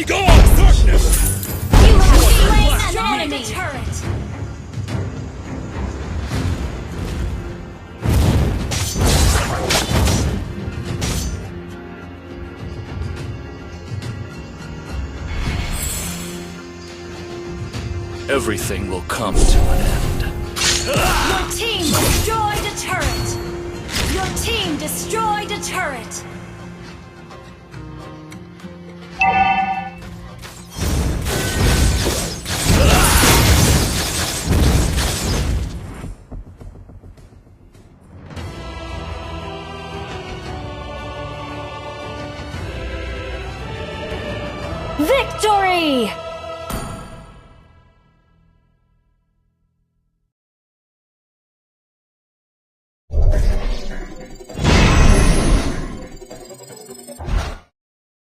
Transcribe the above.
Be gone, darkness! You have slain an enemy turret. Everything will come to an end. Your team destroyed a turret. Your team destroyed a turret. Victory!